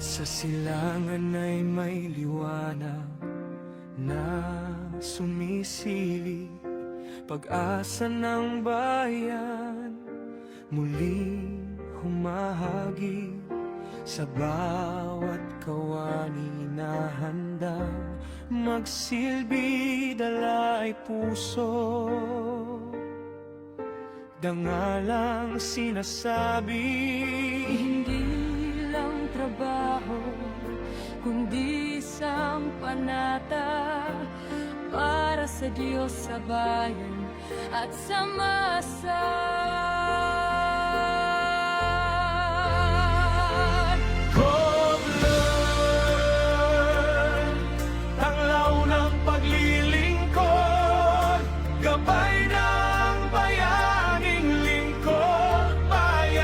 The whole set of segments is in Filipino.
Sa silangan ay may liwanag na sumisili, pag-asa ng bayan muling humahagi. Sa bawat kawani na handang magsilbi, dala ay puso, dangalang sinasabi. Hindi lang trabaho, kundi sampanata para sa Diyos, sa bayan at sa masa. Govlearn, tanglaw ng paglilingkod, gabay ng bayaning lingkod bayan.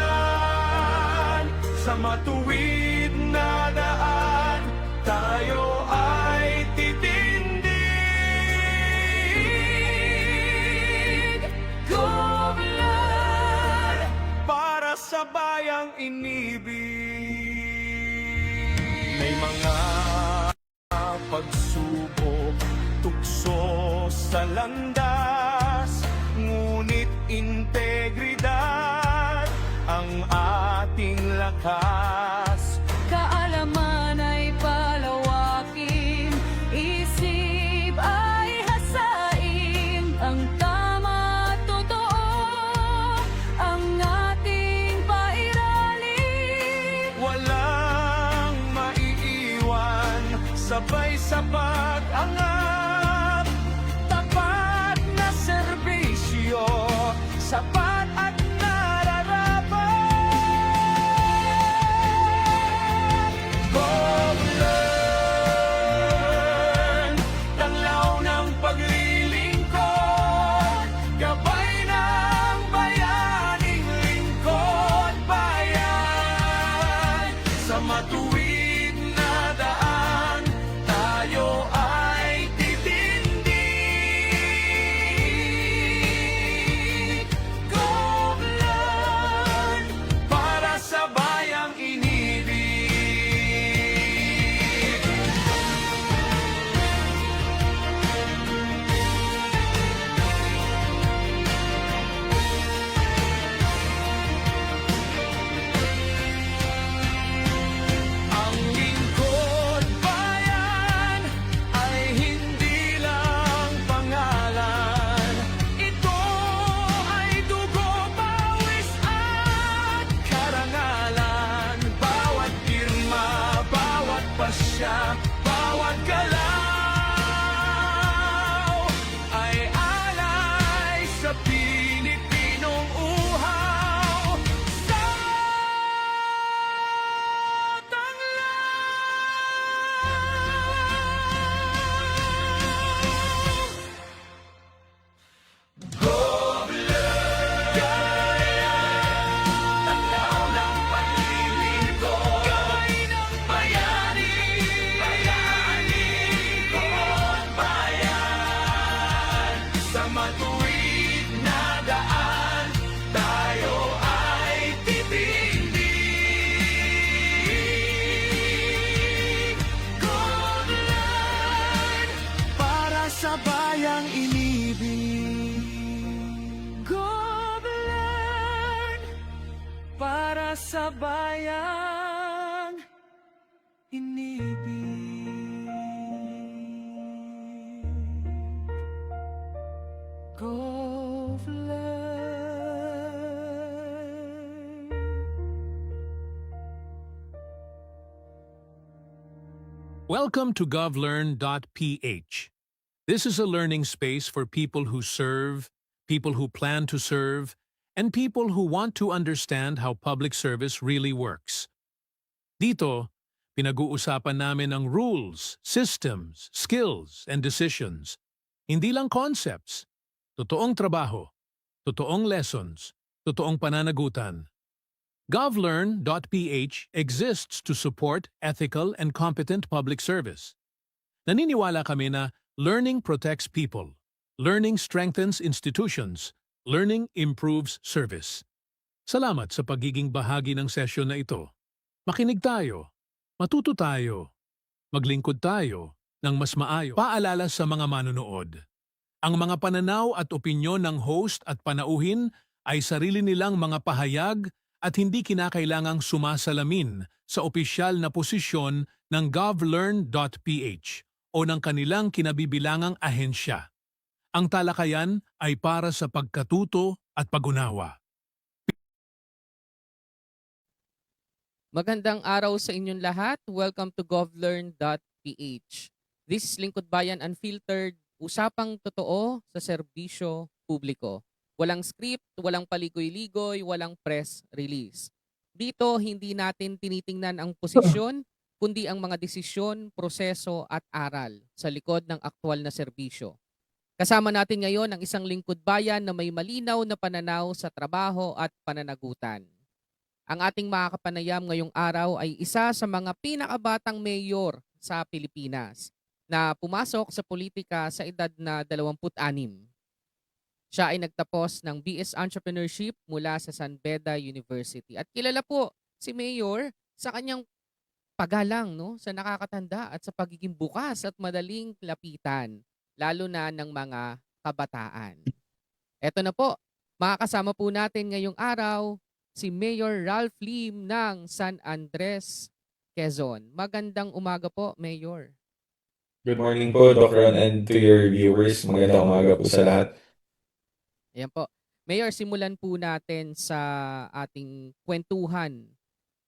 Sa matuwid na daan, tayo ay titindig. Govlearn, Para sa bayang inibig. May mga pagsubok, tukso sa landas, ngunit integridad ang ating lakas. kaalaman ay palawakin, isip ay hasain, ang tama at totoo ang ating pairalin. Walang maiiwan, sabay sa pag-angat, tapat na serbisyo, sapat at nararapat. Govlearn, tanglaw ng paglilingkod, gabay ng bayaning lingkod bayan. Sa matuwid na daan, tayo ay titindig. Govlearn, para sa bayang inibig. Ang lingkod bayan ay hindi lang pangalan. Ito ay dugo, pawis at karangalan. Bawat pirma, bawat pasya, bawat galaw ay alay sa Pilipinong uhaw. Sa tanglaw ng paglilingkod, gabay ng bayaning lingkod bayan. Sa matuwid na daan, tayo ay titindig. Govlearn, para sa bayang inibig. Govlearn, para sa bayang inibig. Govlearn. Welcome to govlearn.ph. This is a learning space for people who serve, people who plan to serve, and people who want to understand how public service really works. Dito, pinag-uusapan namin ang rules, systems, skills, and decisions. Hindi lang concepts. Totoong trabaho, totoong lessons, totoong pananagutan. govlearn.ph exists to support ethical and competent public service. Naniniwala kami na learning protects people, learning strengthens institutions, learning improves service. Salamat sa pagiging bahagi ng sesyon na ito. Makinig tayo. Matuto tayo, maglingkod tayo ng mas maayo. Paalala sa mga manonood. Ang mga pananaw at opinyon ng host at panauhin ay sarili nilang mga pahayag at hindi kinakailangang sumasalamin sa opisyal na posisyon ng govlearn.ph o ng kanilang kinabibilangang ahensya. Ang talakayan ay para sa pagkatuto at pag-unawa. Magandang araw sa inyong lahat. Welcome to govlearn.ph. This is Lingkod Bayan Unfiltered, usapang totoo sa serbisyo publiko. Walang script, walang paligoy-ligoy, walang press release. Dito, hindi natin tinitingnan ang posisyon, kundi ang mga desisyon, proseso at aral sa likod ng aktwal na serbisyo. Kasama natin ngayon ang isang lingkod bayan na may malinaw na pananaw sa trabaho at pananagutan. Ang ating makakapanayam ngayong araw ay isa sa mga pinakabatang mayor sa Pilipinas na pumasok sa politika sa edad na 26. Siya ay nagtapos ng BS Entrepreneurship mula sa San Beda University. At kilala po si Mayor sa kanyang pagalang, no, sa nakakatanda at sa pagiging bukas at madaling lapitan, lalo na ng mga kabataan. Eto na po, makakasama po natin ngayong araw si Mayor Ralph Lim ng San Andres, Quezon. Magandang umaga po, Mayor. Good morning po, Doc Ron, and to your viewers. Magandang umaga po sa lahat. Ayan po. Mayor, simulan po natin sa ating kwentuhan,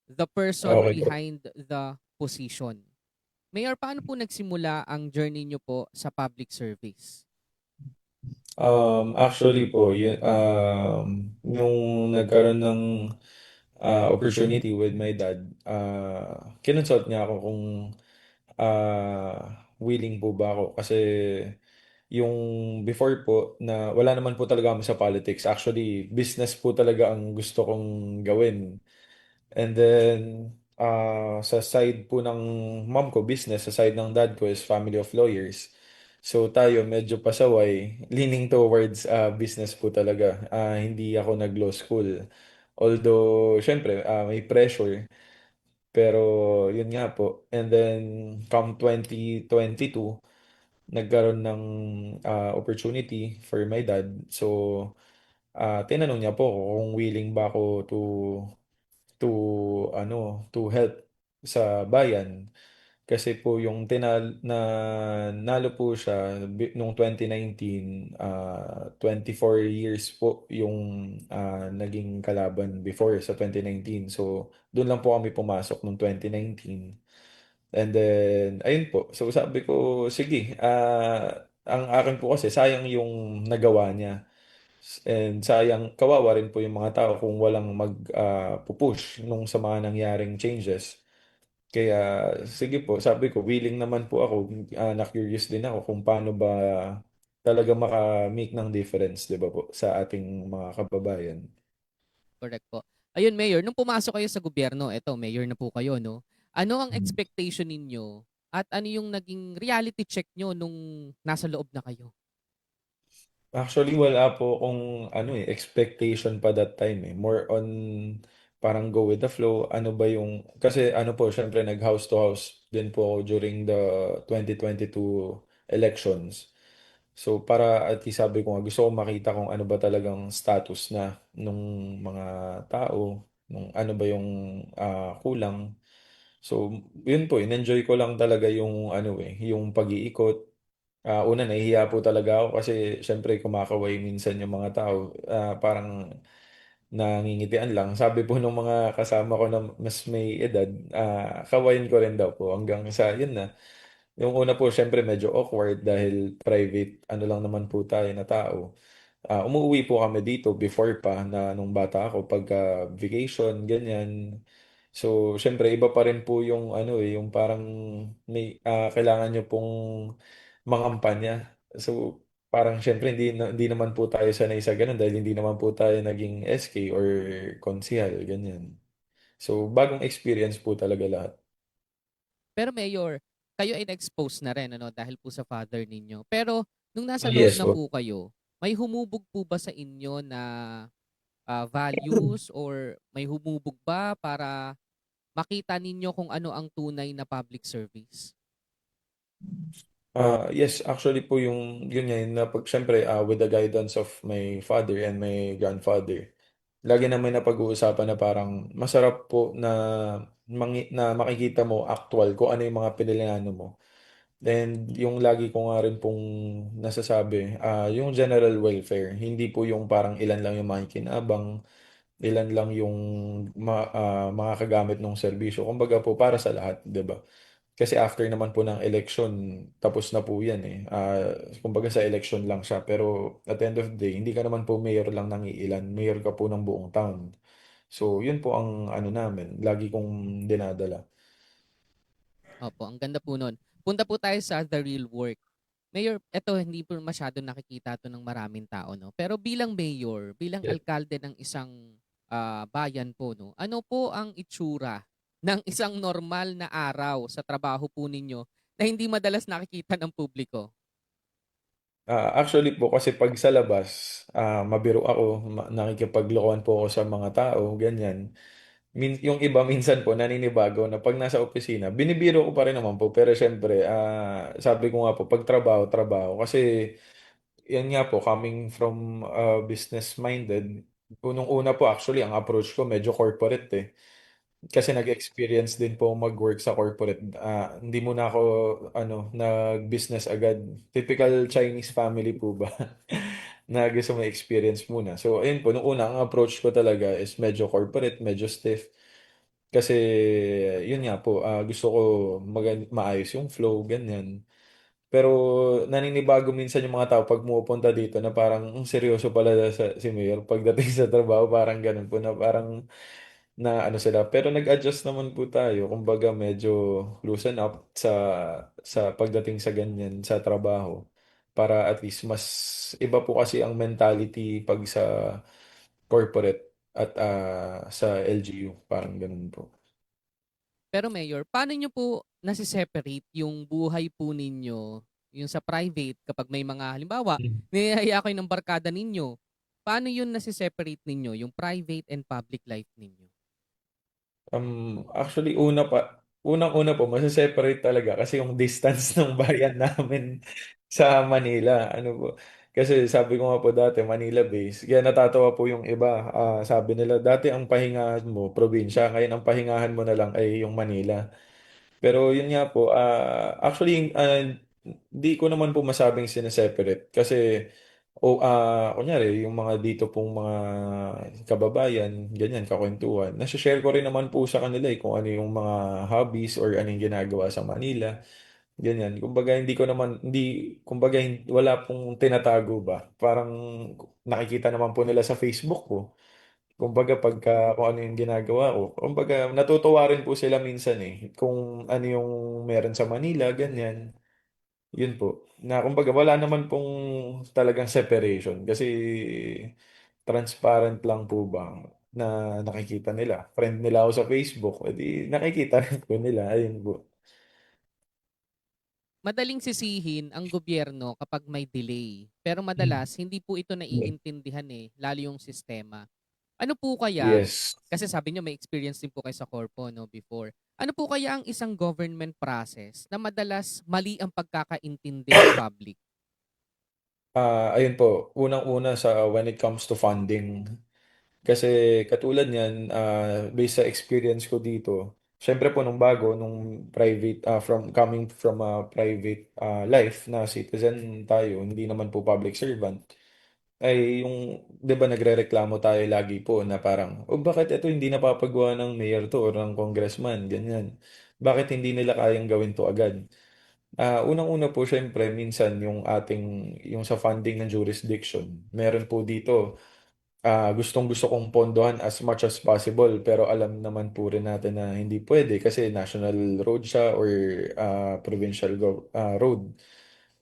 the person Okay po. behind the position. Mayor, paano po nagsimula ang journey niyo po sa public service? Actually po, nung nagkaroon ng opportunity with my dad, kinonsult niya ako kung willing po ba ako. Kasi yung before po, na wala naman po talaga kami sa politics. Actually, business po talaga ang gusto kong gawin. And then, sa side po ng mom ko, business. Sa side ng dad ko is family of lawyers. So tayo medyo pasaway, leaning towards business po talaga. Hindi ako nag-law school. Although, syempre, may pressure. Pero yun nga po. And then, come 2022, nagkaroon ng opportunity for my dad. So, tinanong niya po ako kung willing ba ako to help sa bayan. Kasi po yung nalo po siya nung 2019, 24 years po yung naging kalaban before sa 2019. So doon lang po kami pumasok nung 2019. And then ayun po. So sabi ko, sige, ang akin po kasi sayang yung nagawa niya. And sayang, kawawa rin po yung mga tao kung walang pupush nung sa mga nangyaring changes. Kaya sige po, sabi ko, willing naman po ako, na-curious din ako kung paano ba talaga maka-make ng difference, di ba po, sa ating mga kababayan. Correct po. Ayun, Mayor, nung pumasok kayo sa gobyerno, eto, Mayor na po kayo, no? Ano ang Mm. expectation ninyo at ano yung naging reality check nyo nung nasa loob na kayo? Actually, wala po akong expectation pa that time eh. More on parang go with the flow. Ano ba yung, kasi ano po, syempre nag-house to house din po ako during the 2022 elections. So para at least sabi ko nga, gusto ko makita kung ano ba talagang status na nung mga tao, nung ano ba yung kulang. So yun po, in-enjoy ko lang talaga yung yung pag-iikot. Una, nahihiya po talaga ako kasi syempre kumakaway minsan yung mga tao. Parang nangingitian lang. Sabi po nung mga kasama ko na mas may edad, kawain ko rin daw po hanggang sa yun na. Yung una po, syempre medyo awkward dahil private, ano lang naman po tayo na tao. Umuwi po kami dito before pa na nung bata ako pagka vacation, ganyan. So, syempre iba pa rin po yung yung parang kailangan nyo pong mangampanya. So, parang syempre hindi naman po tayo sanay sa ganun dahil hindi naman po tayo naging SK or konsihal, ganyan. So, bagong experience po talaga lahat. Pero Mayor, kayo ay na-expose na rin, ano, dahil po sa father ninyo. Pero nung nasa loob Yes na po. po kayo, may humubog po ba sa inyo na values or may humubog ba para makita ninyo kung ano ang tunay na public service? Yes, actually po yung yun nga yun na pag siyempre, with the guidance of my father and my grandfather, lagi namin napag-uusapan na parang masarap po na na makikita mo actual kung ano yung mga piniliano mo. And yung lagi ko nga rin pong nasasabi, yung general welfare, hindi po yung parang ilan lang yung makikinabang, ilan lang yung makakagamit ng serbisyo. Kumbaga po para sa lahat, 'di ba? Kasi after naman po ng election, tapos na po yan eh. Kumbaga sa election lang siya. Pero at the end of the day, hindi ka naman po mayor lang ng iilan. Mayor ka po ng buong town. So, yun po ang ano namin. Lagi kong dinadala. Opo, ang ganda po nun. Punta po tayo sa the real work. Mayor, eto hindi po masyado nakikita to ng maraming tao, no? Pero bilang mayor, bilang Yes. alkalde ng isang bayan po, no? Ano po ang itsura ng isang normal na araw sa trabaho po ninyo na hindi madalas nakikita ng publiko? Actually po, kasi pag sa labas, mabiro ako, nakikipaglokohan po ako sa mga tao, ganyan. Yung iba minsan po naninibago na pag nasa opisina, binibiro ko pa rin naman po. Pero syempre, sabi ko nga po, pag trabaho, trabaho. Kasi yan nga po, coming from business-minded, unong-una po actually, ang approach ko medyo corporate eh. Kasi nag-experience din po mag-work sa corporate. Hindi muna ako ano, nag-business agad. Typical Chinese family po ba? Na gusto mo experience muna. So, ayun po, nung una, ang approach ko talaga is medyo corporate, medyo stiff. Kasi, yun nga po, gusto ko maayos yung flow, ganyan. Pero naninibago minsan yung mga tao pag pumupunta dito na parang seryoso pala si Mayor pagdating sa trabaho, parang ganun po na parang na ano sila. Pero nag-adjust naman po tayo. Kumbaga medyo loosen up sa pagdating sa ganyan sa trabaho para at least mas iba po kasi ang mentality pag sa corporate at sa LGU. Parang ganun po. Pero Mayor, paano nyo po nasi-separate yung buhay po ninyo, yung sa private, kapag may mga, halimbawa, Mm. niyayaya kayo ng barkada ninyo, paano yun nasi-separate ninyo, yung private and public life ninyo? Actually, unang-una po, masa-separate talaga kasi yung distance ng bayan namin sa Manila. Ano po, kasi sabi ko nga po dati, Manila base. Kaya natatawa po yung iba. Sabi nila, dati ang pahingahan mo, probinsya. Ngayon ang pahingahan mo na lang ay yung Manila. Pero yun nga po, actually, di ko naman po masabing sineseparate. Kasi, kunyari, yung mga dito pong mga kababayan, ganyan, kakwentuhan, nasa-share ko rin naman po sa kanila kung ano yung mga hobbies or ano yung ginagawa sa Manila. Ganyan. Kumbaga, kumbaga, wala pong tinatago ba? Parang nakikita naman po nila sa Facebook ko. Kumbaga pagka kung ano yung ginagawa ko. Kumbaga natutuwa rin po sila minsan eh. Kung ano yung meron sa Manila, ganyan. Yun po. Na kumbaga wala naman pong talagang separation. Kasi transparent lang po ba na nakikita nila. Friend nila ako sa Facebook, edi nakikita rin po nila. Ayun po. Madaling sisihin ang gobyerno kapag may delay. Pero Mm. madalas, hindi po ito naiintindihan lalo yung sistema. Ano po kaya, Yes. kasi sabi niyo may experience din po kayo sa corpo no, before. Ano po kaya ang isang government process na madalas mali ang pagkakaintindi ng public? Ayun po, unang-una sa when it comes to funding. Kasi katulad niyan, based sa experience ko dito, syempre po nung bago, nung private, coming from a private life na citizen tayo, hindi naman po public servant, ay yung, di ba nagrereklamo tayo lagi po na parang, oh bakit ito hindi napapagawa ng mayor to or ng congressman, ganyan. Bakit hindi nila kayang gawin to agad? Unang-una po, syempre, minsan yung sa funding ng jurisdiction, meron po dito gustong-gusto kong pondohan as much as possible pero alam naman po rin natin na hindi pwede kasi national road siya or provincial road.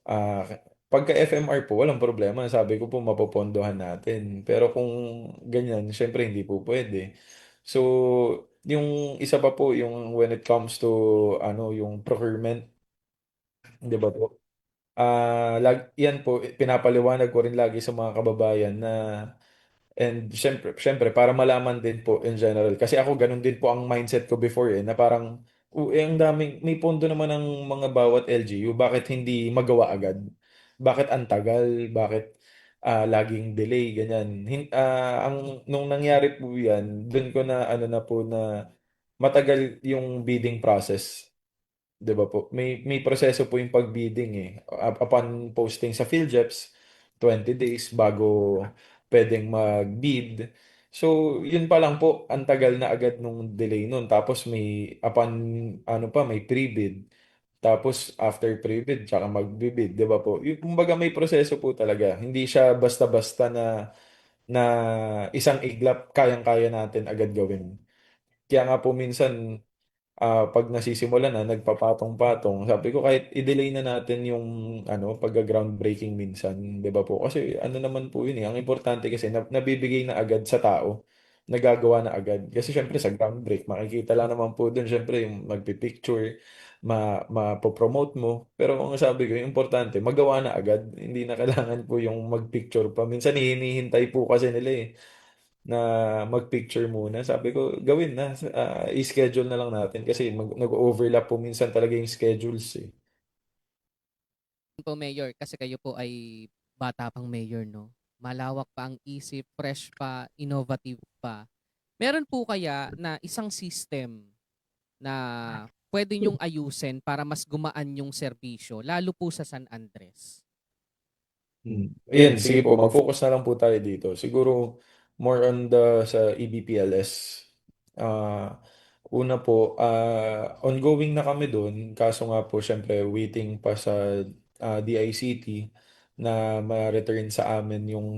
Ah, Pagka FMR po, walang problema. Sabi ko po, mapopondohan natin. Pero kung ganyan, syempre hindi po pwede. So, yung isa pa po, yung when it comes to yung procurement, di ba po? Yan po, pinapaliwanag ko rin lagi sa mga kababayan na And syempre para malaman din po in general, kasi ako ganun din po ang mindset ko before na parang, ang daming, may pondo naman ng mga bawat LGU, bakit hindi magawa agad? Bakit ang tagal? Bakit laging delay, ganyan. Nung nangyari po yan, dun ko na ano na po na matagal yung bidding process. 'Di ba po? May proseso po yung pag-bidding eh. Upon posting sa PhilJeps, 20 days bago pwedeng mag-bid. So, yun pa lang po, ang tagal na agad nung delay nun. Tapos may pre-bid. Tapos after pre-bid, tsaka mag-bid, 'di ba po? Yung, kumbaga may proseso po talaga. Hindi siya basta-basta na isang iglap kayang-kaya natin agad gawin. Kaya nga po minsan pag nasisimulan na, nagpapatong-patong, sabi ko kahit i-delay na natin yung pagga-groundbreaking minsan, 'di ba po? Kasi ano naman po yun eh, ang importante kasi nabibigay na agad sa tao, nagagawa na agad. Kasi syempre sa groundbreak, makikita lang naman po dun syempre yung magpi-picture, mapopromote mo. Pero ang sabi ko, yung importante, magawa na agad. Hindi na kailangan po yung magpicture pa. Minsan hinihintay po kasi nila eh na mag-picture muna. Sabi ko, gawin na. I-schedule na lang natin kasi nag-overlap po minsan talaga yung schedules eh. Po, Mayor, kasi kayo po ay bata pang mayor, no? Malawak pa ang isip, fresh pa, innovative pa. Meron po kaya na isang system na pwede niyong ayusin para mas gumaan yung serbisyo, lalo po sa San Andres? Ayan, sige po, mag-focus na lang po tayo dito. Siguro more on sa EBPLS. Ah, Una po, ongoing na kami doon. Kaso nga po, syempre, waiting pa sa DICT na ma-return sa amin yung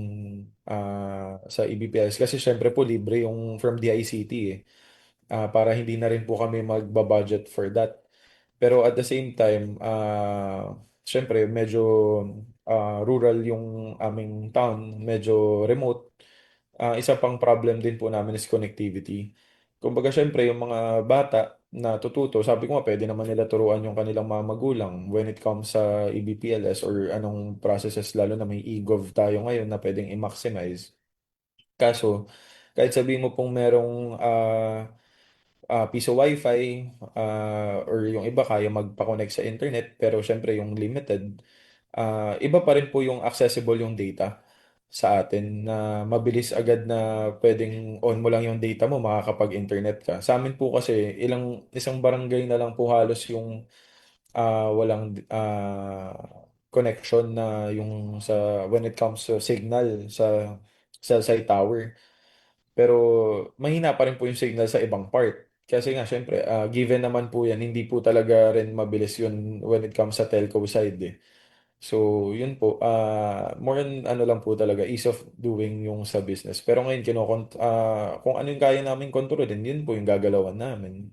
sa EBPLS. Kasi syempre po, libre yung from DICT eh. Para hindi na rin po kami magba-budget for that. Pero at the same time, syempre medyo rural yung aming town, medyo remote. Isa pang problem din po namin is connectivity. Kumbaga syempre yung mga bata na tututo, sabi ko nga pwede naman nila turuan yung kanilang mga magulang when it comes sa EBPLS or anong processes, lalo na may e-gov tayo ngayon na pwedeng i-maximize. Kaso, kahit sabihin mo pong merong piso wifi, or yung iba kaya magpa-connect sa internet pero syempre yung limited, iba pa rin po yung accessible yung data sa atin na mabilis agad na pwedeng on mo lang yung data mo, makakapag-internet ka. Sa amin po kasi isang barangay na lang po halos yung walang connection na yung sa when it comes to signal sa cell site tower. Pero mahina pa rin po yung signal sa ibang part. Kasi nga, syempre, given naman po yan, hindi po talaga rin mabilis yun when it comes sa telco side eh. So, yun po, more on ano lang po talaga, ease of doing yung sa business. Pero ngayon, kung ano yung kaya namin kontrolin, yun po yung gagalawan namin.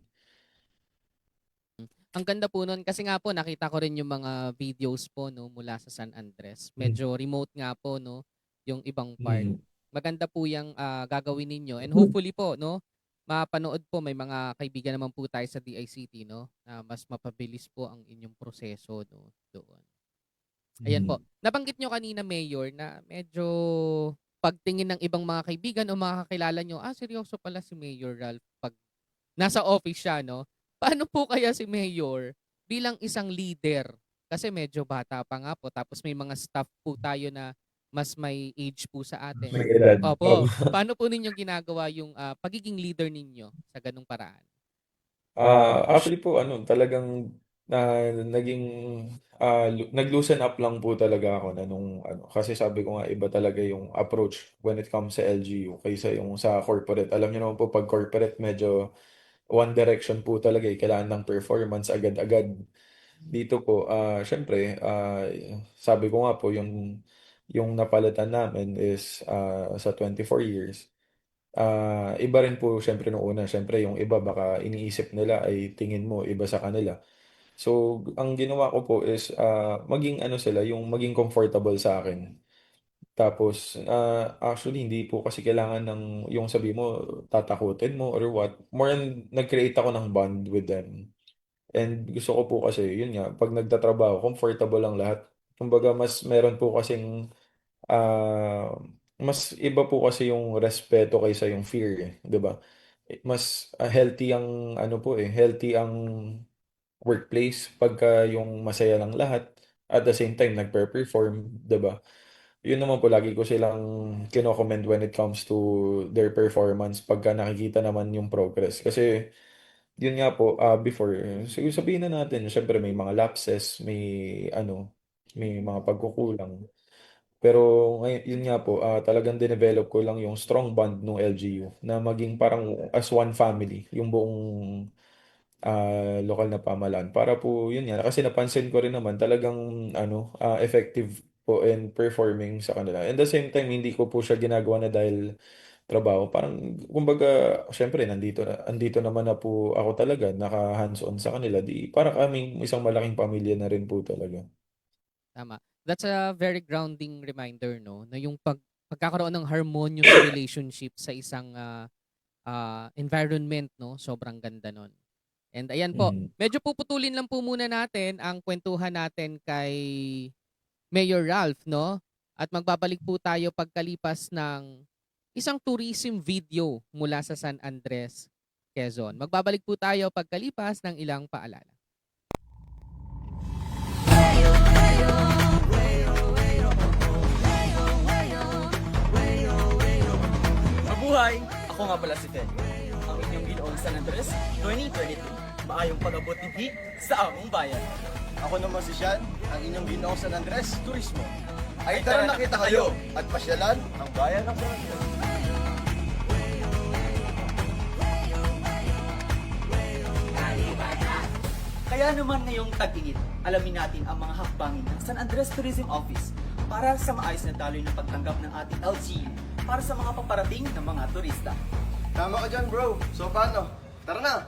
Ang ganda po nun kasi nga po nakita ko rin yung mga videos po, no, mula sa San Andres. Mm. Medyo remote nga po, no, yung ibang part. Mm. Maganda po yung gagawin ninyo, and hopefully po, no, mapanood po, may mga kaibigan naman po tayo sa DICT, no, na mas mapabilis po ang inyong proseso, no, doon. Ayan po. Mm. Nabanggit nyo kanina, Mayor, na medyo pagtingin ng ibang mga kaibigan o mga kakilala nyo, seryoso pala si Mayor Ralph pag nasa office siya, no? Paano po kaya si Mayor bilang isang leader? Kasi medyo bata pa nga po, tapos may mga staff po tayo na mas may age po sa atin. May edad. Opo. Paano po ninyong ginagawa yung pagiging leader ninyo sa ganung paraan? Actually po, talagang naging nag-loosen up lang po talaga ako na nung kasi sabi ko nga iba talaga yung approach when it comes sa LGU kaysa yung sa corporate. Alam niyo naman po pag corporate medyo one direction po talaga eh, kailangan ng performance agad-agad. Dito po, syempre, sabi ko nga po yung napalitan namin is sa 24 years. Iba rin po syempre nung una. Syempre yung iba baka iniisip nila ay tingin mo iba sa kanila. So, ang ginawa ko po is maging ano sila, yung maging comfortable sa akin. Tapos, actually, hindi po kasi kailangan ng yung sabi mo, tatakutin mo or what. More on, nag-create ako ng bond with them. And gusto ko po kasi, yun nga, pag nagtatrabaho, comfortable lang lahat. Kumbaga, mas meron po kasing ah, mas iba po kasi yung respeto kaysa yung fear, eh, 'di ba? Mas healthy ang ano po eh, healthy ang workplace pagka yung masaya lang lahat at the same time nagpe-perform, 'di ba? Yun naman po lagi ko silang kino-commend when it comes to their performance pagka nakikita naman yung progress. Kasi yun nga po, before, siguro sabihin na natin, syempre may mga lapses, may ano, may mga pagkukulang. Pero ngayon, yun nga po, talagang dinevelop ko lang yung strong bond ng LGU na maging parang as one family, yung buong lokal na pamahalaan. Para po yun nga, kasi napansin ko rin naman talagang ano, effective po in performing sa kanila. And the same time, hindi ko po siya ginagawa na dahil trabaho. Parang, kumbaga, syempre, andito naman na po ako talaga, naka-hands-on sa kanila. Di, para kaming isang malaking pamilya na rin po talaga. Tama. That's a very grounding reminder, no? Na yung pagkakaroon ng harmonious relationship sa isang environment, no? Sobrang ganda nun. And ayan po, Mhm. medyo puputulin lang po muna natin ang kwentuhan natin kay Mayor Ralph, no? At magbabalik po tayo pagkalipas ng isang tourism video mula sa San Andres, Quezon. Magbabalik po tayo pagkalipas ng ilang paalala. Mabuhay! Ako nga pala si Ted, ang inyong ginoong San Andres 2022. Maayong pag-abot ng sa among bayan. Ako naman si Sean, ang inyong ginoong San Andres Turismo. Ay Ay, tara tara, nakita kayo at pasyalan ang bayan ng San Andres. Kaya naman ngayong tag-init, alamin natin ang mga hakbangin ng San Andres Tourism Office para sa maayos na daloy ng pagtanggap ng ating LGU para sa mga paparating ng mga turista. Tama ka dyan bro, so paano? Tara na!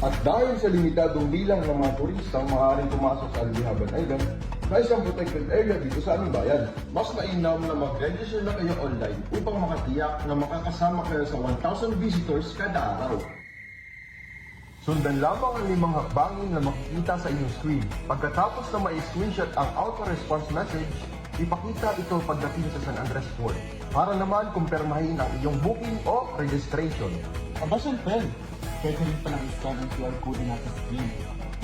At dahil sa limitadong bilang ng mga turistang maaaring pumasok sa Albihaban Island, na isang protected area dito sa aming bayan, mas mainam na mag-register na kayo online upang makatiyak na makakasama kayo sa 1,000 visitors kada araw. Sundan lamang ang 5 hakbangin na makikita sa inyong screen. Pagkatapos na ma-screenshot ang auto-response message, ipakita ito pagdating sa San Andres Port para naman kumpirmahin ang iyong booking o registration. Aba, syempre, pwede rin palang i-scan ang QR code na sa screen.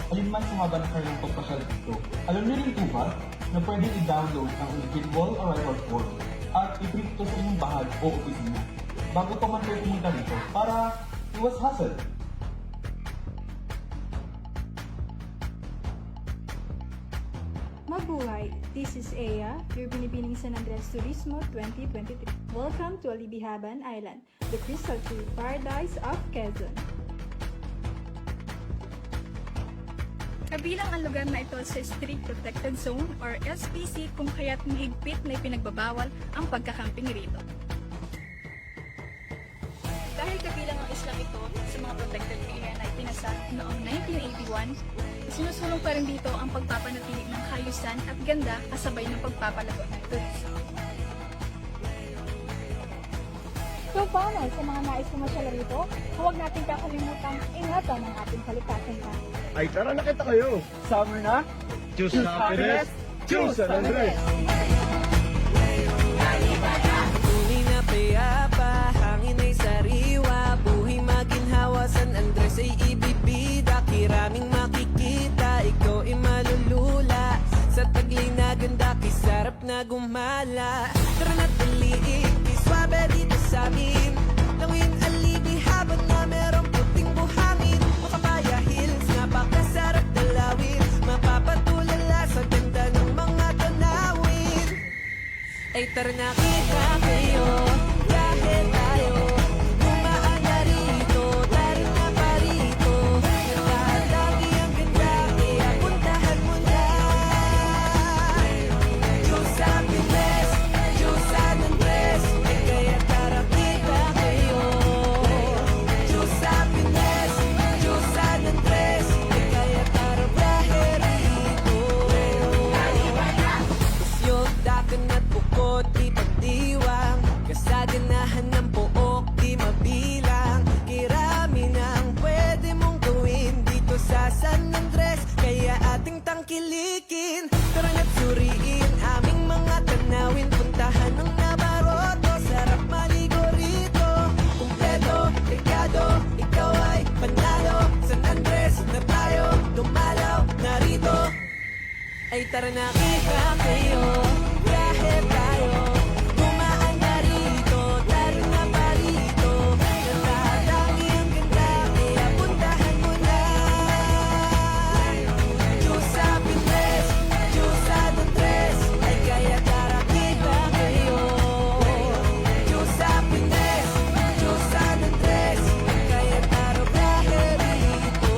Alinman sa haba na kayo ng pagpasyal dito, alam niyo rin po ba na pwede i-download ang individual arrival form at i-print ito sa inyong bahay o opisina bago pa man kayo pumunta dito para iwas hassle. Mabuhay! This is Aya, your binibining San Andres Turismo 2023. Welcome to Alibihaban Island, the crystal clear paradise of Quezon. Kabilang ang lugar na ito sa Strict Protected Zone or SPC kung kaya't mahigpit na ipinagbabawal ang pagkakamping rito. Dahil kabilang ang islang ito sa mga protected area na ipinasa noong 1981, sinusulong pa rin dito ang pagpapanatili ng kayusan at ganda kasabay ng pagpapalago ng turismo. So paano sa mga nais pumasyal rito, huwag natin kakalimutan ingatan ang ating kalikasan pa. Ay tara nakita kayo! Summer na! Choose happiness! Choose San Andres! Tunay na payapa, hangin ay sariwa, buhay maginhawa, San Andres ay ibibida, kiraming makikita, ikaw ay malulula, sa taglay na ganda, kisarap na gumala, tara na taliig, iswabe dito sa amin, languyin alibihaban na merong puting buhangin, Makapaya Hills, napakasarap dalawin, mapapatulala sa ganda ng mga tanawin. Ay tara na kita kayo, dahil tayo dumaan na rito, tara na pa rito, lahat lagi ang ganda, kaya puntahan mo na. Diyos happiness, Diyos San Andres, ay kaya tara kita kayo. Diyos happiness, Diyos San Andres, ay kaya tara brahe rito. Isyog, dakan at bukod, di pagdiwang, kasaganahan ng pook, di mabilang, kirami na ang pwede mong gawin dito sa San Andres, kaya ating tangkilikin, tara na't suriin aming mga tanawin, puntahan ng Navarro Ay tara na kita kayo, biyahe tayo. Dumaan na rito, tara na pa rito. Natatangi ang ganda, kaya puntahan mo na. Diyos sa Pines, Diyos sa Tres, ay kaya tara kita kayo. Diyos sa Pines, Diyos sa Tres, ay kaya tara biyahe rito.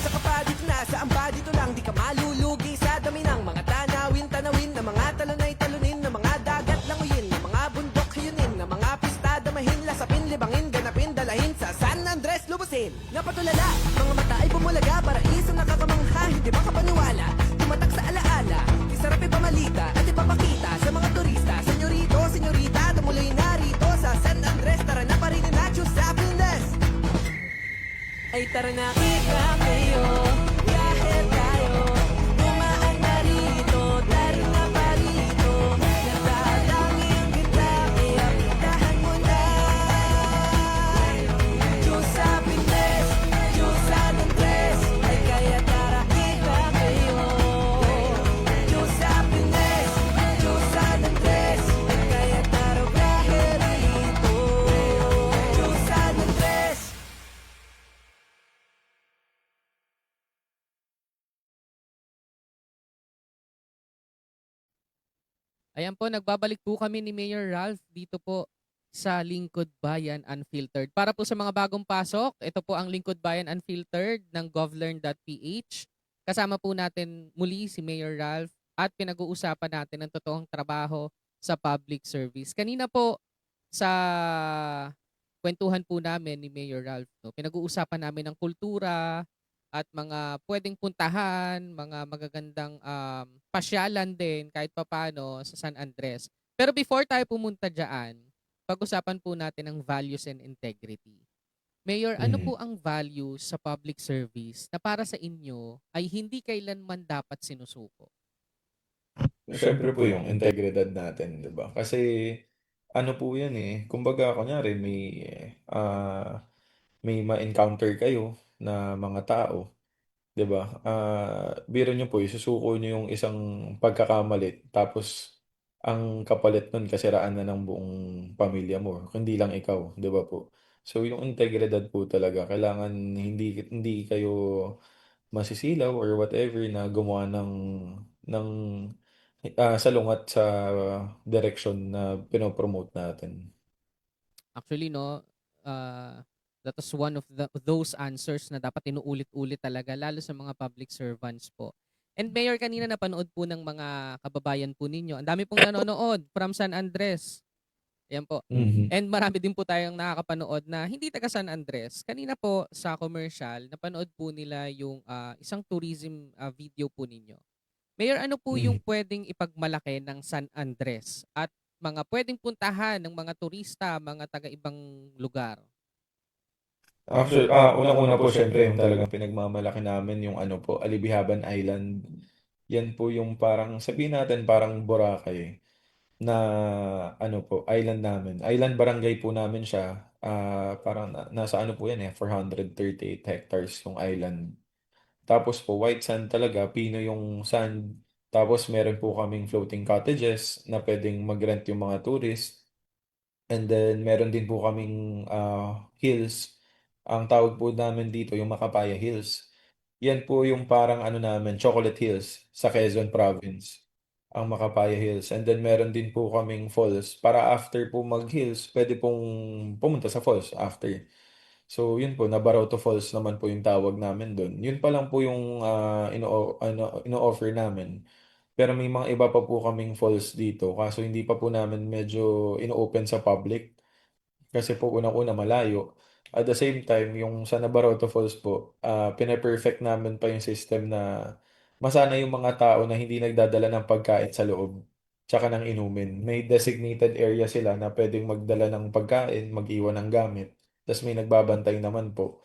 Sa kapalit na, saan ba dito lang di ka malulugi sa dami ng mga tanawin, tanawin na mga talonay, talunin na mga dagat, languyin na mga bundok, hiyunin na mga pista, damahin, lasapin, libangin, ganapin, dalahin sa San Andres, lubusin. Napatulala, mga mata ay bumulaga, paraisong nakakamangha, hindi makapaniwala, tumatak sa alaala, isarap ipamalita at ipapakita sa mga turista, senyorito, senyorita, tumuloy na rito sa San Andres, tara na parinin na Diyos sa Pinas. Ay tara na kita kayo, biyahe tayo. Dumaan na rito, tara na pa rito. Natatangi ang ganda, kaya puntahan mo na. Diyos sa Pines, Diyos sa Tres, ay kaya tara kita kayo. Diyos sa Pines, Diyos sa Tres, ay kaya tara biyahe rito. Diyos sa Tres. Ayan po, nagbabalik po kami ni Mayor Ralph dito po sa Lingkod Bayan Unfiltered. Para po sa mga bagong pasok, ito po ang Lingkod Bayan Unfiltered ng govlearn.ph. Kasama po natin muli si Mayor Ralph at pinag-uusapan natin ang totoong trabaho sa public service. Kanina po sa kwentuhan po namin ni Mayor Ralph, no, pinag-uusapan namin ang kultura at mga pwedeng puntahan, mga magagandang pasyalan din kahit papano sa San Andres. Pero before tayo pumunta dyan, pag-usapan po natin ang values and integrity. Mayor, ano po ang values sa public service na para sa inyo ay hindi kailanman dapat sinusuko? Siyempre po yung integridad natin, 'di ba? Kasi ano po 'yan eh, kumbaga kunyari may ma-encounter kayo na mga tao, 'di ba? Biro niyo po isusuko niyo yung isang pagkakamali tapos ang kapalit nun kasiraan na ng buong pamilya mo, hindi lang ikaw, 'di ba po? So yung integridad po talaga kailangan hindi hindi kayo masisilaw or whatever na gumawa ng salungat sa direksyon na pinopromote natin. Actually, no, that was one of those answers na dapat inuulit-ulit talaga, lalo sa mga public servants po. And Mayor, kanina napanood po ng mga kababayan po ninyo. Ang dami pong nanonood from San Andres. Ayan po. Mhm. And marami din po tayong nakakapanood na hindi taga San Andres. Kanina po sa commercial, napanood po nila yung isang tourism video po ninyo. Mayor, ano po yung Mhm. pwedeng ipagmalaki ng San Andres at mga pwedeng puntahan ng mga turista, mga taga-ibang lugar? Actually, unang-una po siyempre yung talagang pinagmamalaki namin yung ano po, Alibihaban Island. Yan po yung parang sabihin natin parang Boracay na ano po, island namin. Island barangay po namin siya. Parang nasa ano po yan eh, 438 hectares yung island. Tapos po, white sand talaga, pino yung sand. Tapos meron po kaming floating cottages na pwedeng mag-rent yung mga tourist. And then meron din po kaming hills. Ang tawag po namin dito yung Macapaya Hills. Yan po yung parang ano namin, Chocolate Hills sa Quezon Province. Ang Macapaya Hills. And then meron din po kaming falls. Para after po mag-hills, pwede pong pumunta sa falls after. So yun po, Nabaroto Falls naman po yung tawag namin doon. Yun pa lang po yung ino-offer namin. Pero may mga iba pa po kaming falls dito. Kaso hindi pa po namin medyo ino-open sa public. Kasi po unang-una malayo. At the same time, yung sa Nabaroto Falls po, pine-perfect namin pa yung system na masana yung mga tao na hindi nagdadala ng pagkain sa loob. Tsaka ng inumin. May designated area sila na pwedeng magdala ng pagkain, mag-iwan ng gamit. Tapos may nagbabantay naman po.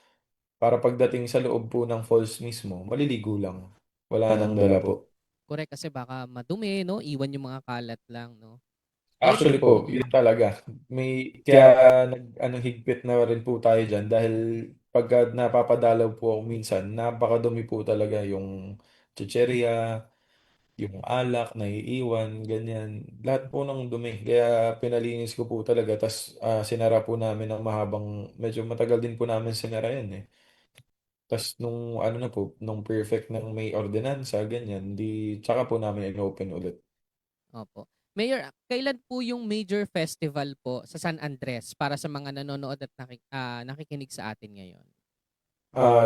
Para pagdating sa loob po ng falls mismo, maliligo lang. Wala nang dala po. Correct, kasi baka madumi, no? Iwan yung mga kalat lang, no? Actually po, yun talaga. Kaya higpit na rin po tayo dyan dahil pagka napapadalaw po ako minsan, napakadumi po talaga yung chichirya, yung alak, naiiwan, ganyan. Lahat po ng dumi. Kaya pinalinis ko po talaga. Tapos sinara po namin ng medyo matagal din po namin sinara yan eh. Tapos nung ano na po, nung perfect ng may ordinansa, ganyan, tsaka po namin in-open ulit. Opo. Mayor, kailan po yung major festival po sa San Andres para sa mga nanonood at nakikinig sa atin ngayon?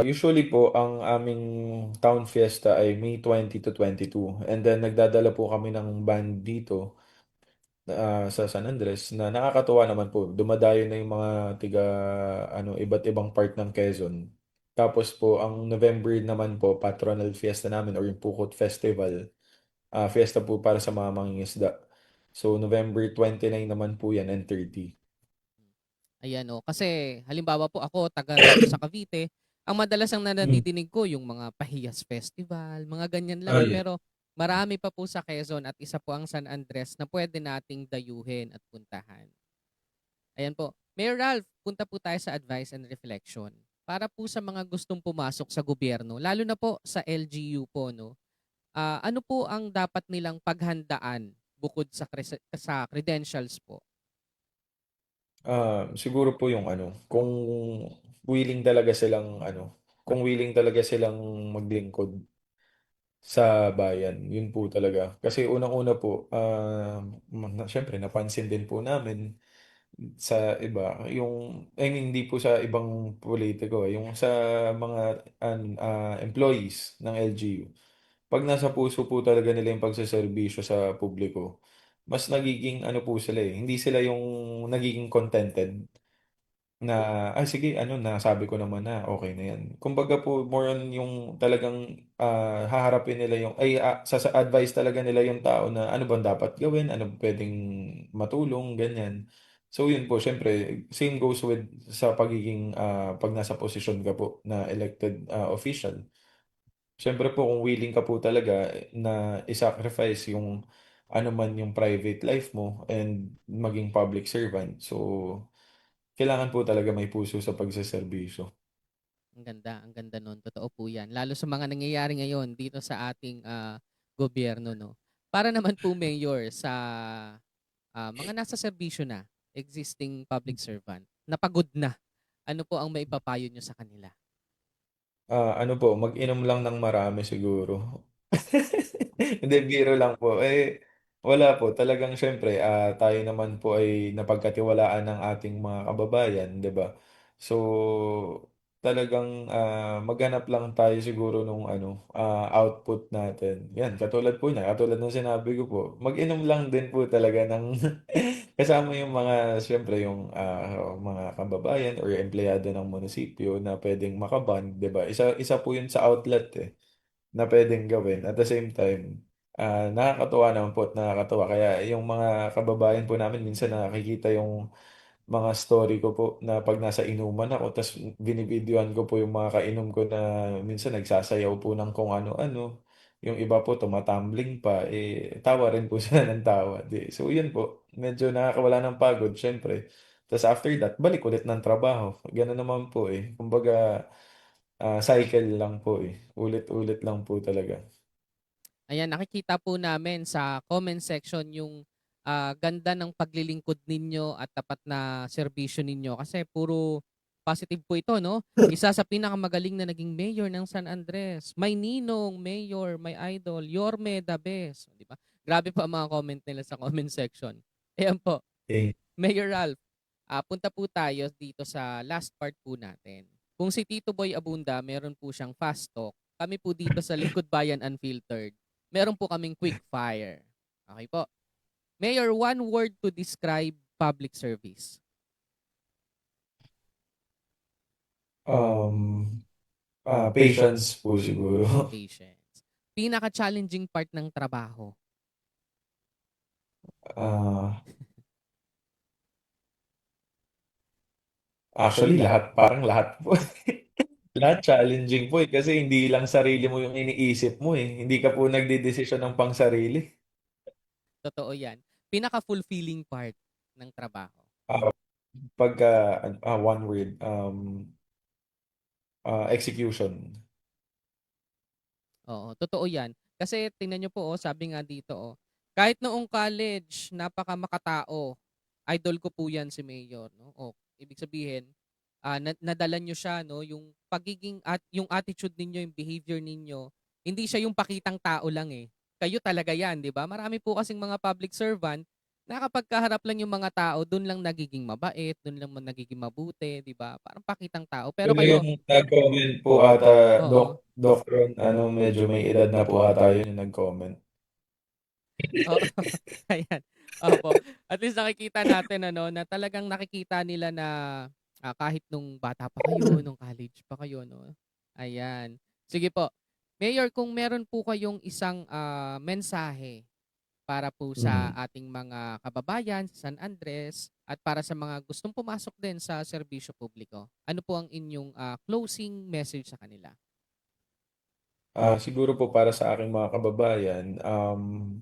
Usually po, ang aming town fiesta ay May 20 to 22. And then nagdadala po kami ng band dito sa San Andres na nakakatuwa naman po. Dumadayo na yung mga tiga iba't ibang part ng Quezon. Tapos po, ang November naman po, patronal fiesta namin or yung Pukot Festival. Fiesta po para sa mga mangingisda. So, November 29 naman po yan and 30. Ayan o. Kasi halimbawa po ako, taga dito sa Cavite, ang madalas ang Hmm. nadidinig ko yung mga Pahiyas Festival, mga ganyan lang. Yeah. Pero marami pa po sa Quezon at isa po ang San Andres na pwede nating dayuhin at puntahan. Ayan po. Mayor Ralph, punta po tayo sa advice and reflection. Para po sa mga gustong pumasok sa gobyerno, lalo na po sa LGU po, no? Ano po ang dapat nilang paghandaan bukod sa credentials po? Siguro po yung willing talaga silang kung willing talaga silang maglingkod sa bayan, yun po talaga. Kasi unang-una po, syempre napansin din po namin sa iba, hindi po sa ibang politiko, yung sa mga employees ng LGU. Pag nasa puso po talaga nila yung pagsaserbisyo sa publiko, mas nagiging po sila eh. Hindi sila yung nagiging contented na, ay sige, nasabi ko naman na, okay na yan. Kumbaga po, more on yung talagang haharapin nila sa advice talaga nila yung tao na ano bang dapat gawin, ano pwedeng matulong, ganyan. So yun po, syempre, same goes with sa pag nasa posisyon ka po na elected official. Siyempre po kung willing ka po talaga na i-sacrifice yung ano man yung private life mo and maging public servant. So, kailangan po talaga may puso sa pagsaserbisyo. Ang ganda nun. Totoo po yan. Lalo sa mga nangyayari ngayon dito sa ating gobyerno, no? Para naman po, Mayor, sa mga nasa serbisyo na, existing public servant, napagod na, ano po ang maipapayo nyo sa kanila? Ano po, mag-inom lang ng marami siguro. Hindi, biro lang po. Wala po. Talagang syempre, tayo naman po ay napagkatiwalaan ng ating mga kababayan, di ba? So, talagang maghanap lang tayo siguro nung output natin. Yan, katulad po niya, katulad ng sinabi ko po, mag-inom lang din po talaga ng kasama yung syempre yung mga kababayan or empleyado ng munisipyo na pwedeng makaband, di ba? Isa po yun sa outlet na pwedeng gawin. At the same time, nakakatuwa naman po at nakakatuwa. Kaya yung mga kababayan po namin, minsan nakikita yung mga story ko po na pag nasa inuman ako, tapos binibidyoan ko po yung mga kainom ko na minsan nagsasayaw po ng kung ano-ano. Yung iba po tumatumbling pa, tawa rin po sila ng tawa. So yun po, medyo nakakawala ng pagod, syempre. Tapos after that, balik ulit ng trabaho. Ganun naman po eh. Kumbaga, cycle lang po eh. Ulit-ulit lang po talaga. Ayan, nakikita po namin sa comment section yung ganda ng paglilingkod ninyo at tapat na serbisyo ninyo kasi puro positive po ito, no? Isa sa pinakamagaling na naging mayor ng San Andres. May ninong, mayor, may idol, Yorme the best. Di ba? Grabe pa ang mga comment nila sa comment section. Ayan po. Eh, Mayor Ralph, punta po tayo dito sa last part po natin. Kung si Tito Boy Abunda, meron po siyang fast talk. Kami po dito sa Lingkod Bayan Unfiltered, meron po kaming quick fire. Okay po. Mayor, one word to describe public service. um, patience po siguro. Patience. Pinaka-challenging part ng trabaho. Ah, Actually, parang lahat po. Lahat challenging po kasi hindi lang sarili mo yung iniisip mo eh. Hindi ka po nagdedesisyon ng pang sarili. Totoo yan. Pinaka-fulfilling part ng trabaho. Ah, Pagka, one word, execution. Oo, totoo 'yan. Kasi tingnan niyo po, sabi nga dito, kahit noong college napakamakatao, idol ko po 'yan si Mayor 'no. Ibig sabihin, nadala niyo siya 'no, yung pagiging at yung attitude ninyo, yung behavior ninyo, hindi siya yung pakitang tao lang, eh. Kayo talaga 'yan, 'di ba? Marami po kasing mga public servant na kapag kaharap lang yung mga tao, dun lang nagiging mabait, dun lang nagiging mabuti, 'di ba? Parang pakitang tao. Pero Pero kayo yung nag-comment po ata, oo. Doc Ron, medyo may edad na po ata yun yung nag-comment. Oo, ayan. Opo. At least nakikita natin ano, na talagang nakikita nila na, kahit nung bata pa kayo, nung college pa kayo 'no. Ayan. Sige po. Mayor, kung meron po kayong isang, mensahe para po sa Mm. ating mga kababayan sa San Andres at para sa mga gustong pumasok din sa serbisyo publiko, ano po ang inyong, closing message sa kanila? Siguro po para sa aking mga kababayan,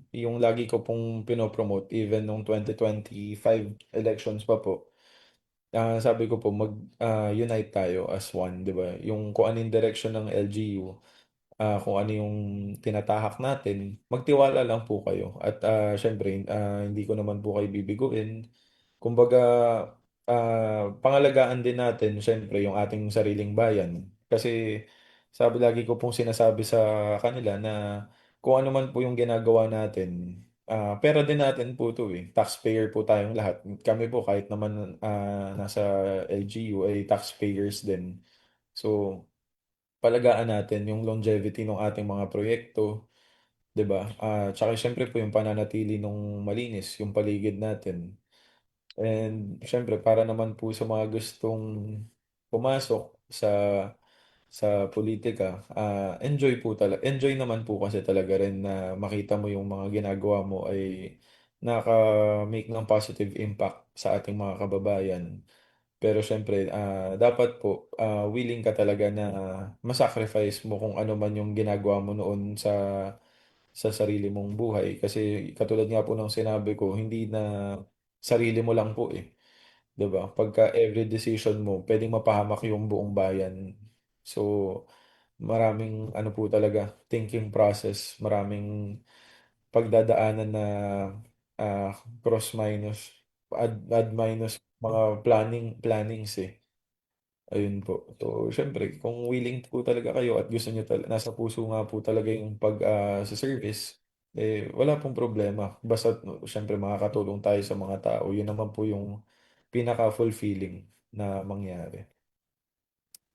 yung lagi ko pong pinopromote even nung 2025 elections pa po, sabi ko po unite tayo as one, 'di ba? Yung kung ano yung direction ng LGU, kung ano yung tinatahak natin, magtiwala lang po kayo. At syempre, hindi ko naman po kayo bibiguin. Kumbaga, pangalagaan din natin syempre yung ating sariling bayan. Kasi lagi ko pong sinasabi sa kanila na kung ano man po yung ginagawa natin, pera din natin po 'to, eh. Taxpayer po tayong lahat. Kami po kahit naman nasa LGU ay taxpayers din. So, palagaan natin yung longevity ng ating mga proyekto, 'di ba? Tsaka siyempre po yung pananatili nung malinis yung paligid natin. And siyempre para naman po sa mga gustong pumasok sa pulitika, enjoy naman po kasi talaga rin na makita mo yung mga ginagawa mo ay nakaka-make ng positive impact sa ating mga kababayan. Pero siyempre, dapat po, willing ka talaga na ma-sacrifice mo kung ano man yung ginagawa mo noon sa sarili mong buhay. Kasi katulad nga po ng sinabi ko, hindi na sarili mo lang po, eh. 'Di ba? Pagka every decision mo puwedeng mapahamak yung buong bayan. So, maraming ano po talaga, thinking process, maraming pagdadaanan na, cross minus, add minus, mga plannings, eh. Ayun po. So, siyempre kung willing po talaga kayo at gusto niyo nasa puso nga po talaga yung sa service, eh, wala pong problema. Basta't siyempre makakatulong tayo sa mga tao, yun naman po yung pinaka-fulfilling na mangyari.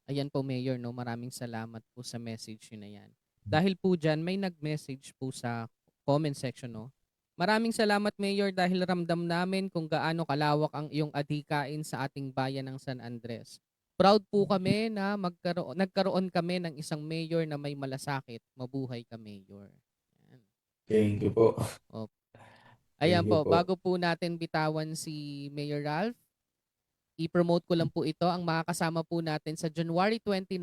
Ayan po Mayor 'no, maraming salamat po sa message niyo na 'yan. Dahil po diyan may nag-message po sa comment section 'no. Maraming salamat Mayor dahil ramdam namin kung gaano kalawak ang iyong adhikain sa ating bayan ng San Andres. Proud po kami na nagkaroon kami ng isang mayor na may malasakit. Mabuhay ka Mayor. Yan. Thank you po. Op. Ayan Thank you po, po. bago po natin bitawan si Mayor Ralph, i-promote ko lang po ito. Ang makakasama po natin sa January 29,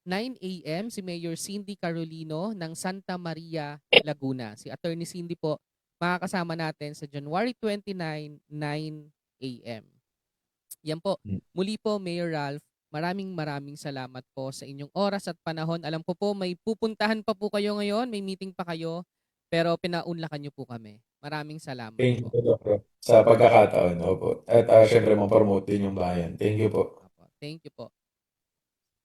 9 a.m. si Mayor Cindy Carolino ng Santa Maria, Laguna. Si Attorney Cindy po, makakasama natin sa January 29, 9 a.m. Yan po. Hmm. Muli po, Mayor Ralph, maraming salamat po sa inyong oras at panahon. Alam ko po, may pupuntahan pa po kayo ngayon, may meeting pa kayo, pero pinaunlakan niyo po kami. Maraming salamat Thank you po. po, Doc Ro, sa pagkakataon, opo. At siyempre ma-promote din yung bayan. Thank you po. Opo, thank you po.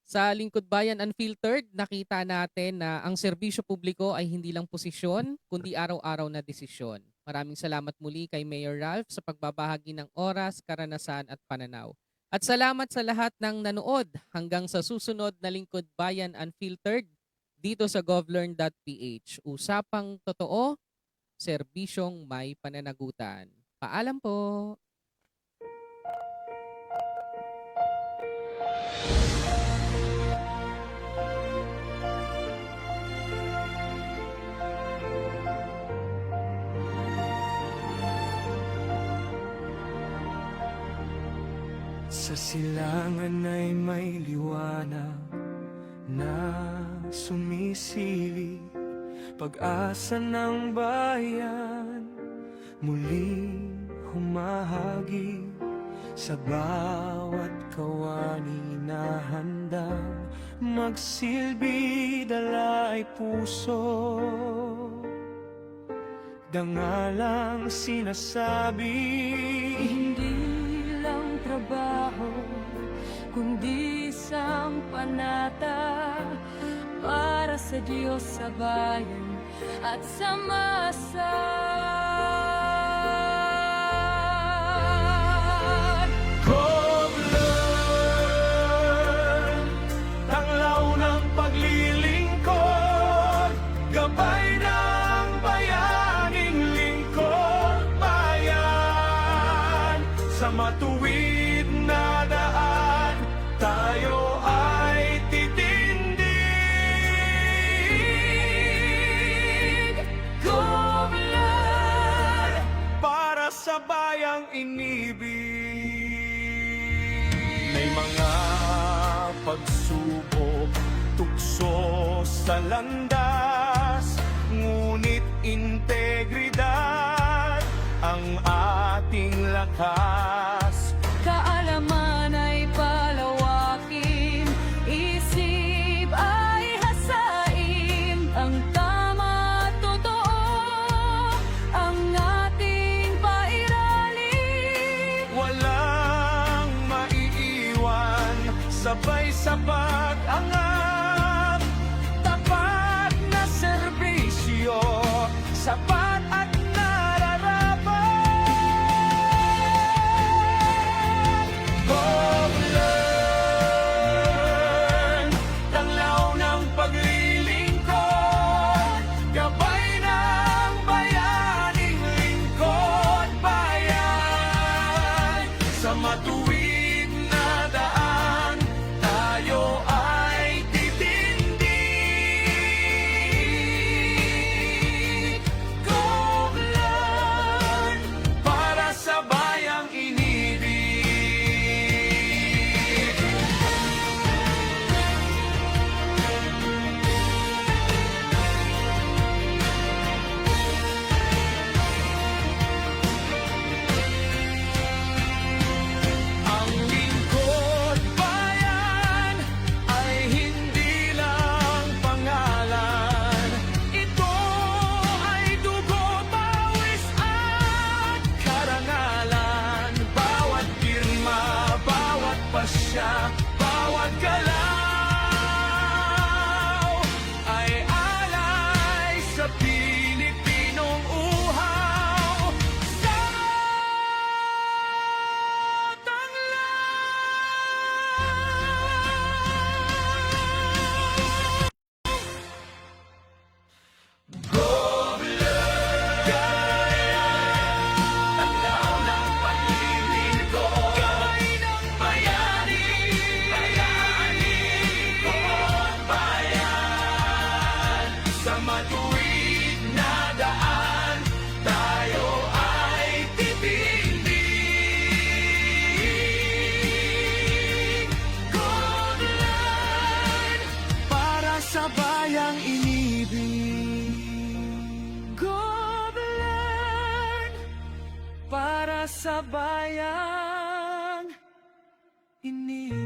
Sa Lingkod Bayan Unfiltered, nakita natin na ang serbisyo publiko ay hindi lang posisyon, kundi araw-araw na desisyon. Maraming salamat muli kay Mayor Ralph sa pagbabahagi ng oras, karanasan at pananaw. At salamat sa lahat ng nanood hanggang sa susunod na Lingkod Bayan Unfiltered dito sa govlearn.ph. Usapang totoo, serbisyong may pananagutan. Paalam po! Sa silangan ay may liwanag na sumisilip, pag-asa ng bayan muling humahagi, sa bawat kawani na handang magsilbi, dala ay puso, dangalang sinasabi. Hindi lang trabaho, kundi isang panata para sa Diyos, sa bayan at sa masa. Govlearn, tanglaw ng paglilingkod, gabay ng bayaning lingkod bayan. Sa matuwid na daan, tayo ay titindig. Govlearn, para sa bayang inibig. May mga pagsubok, tukso sa landas, ngunit integridad ang ating lakas. Kaalaman ay palawakin, isip ay hasain, ang tama at totoo ang ating pairalin. Walang maiiwan, sabay sa pag-angat, tapat na serbisyo, sapat at nararapat. Govlearn, tanglaw ng paglilingkod, gabay ng bayaning lingkod bayan. Sa matuwid na daan, tayo ay titindig. Govlearn, para sa bayang inibig. Ang lingkod bayan ay hindi lang pangalan. Ito ay dugo, pawis at karangalan. Bawat pirma, bawat pasya, bawat galaw ay alay sa Pilipinong uhaw. Sa matuwid na daan, tayo ay titindig. Govlearn, para sa bayang inibig. Govlearn, para sa bayang inibig.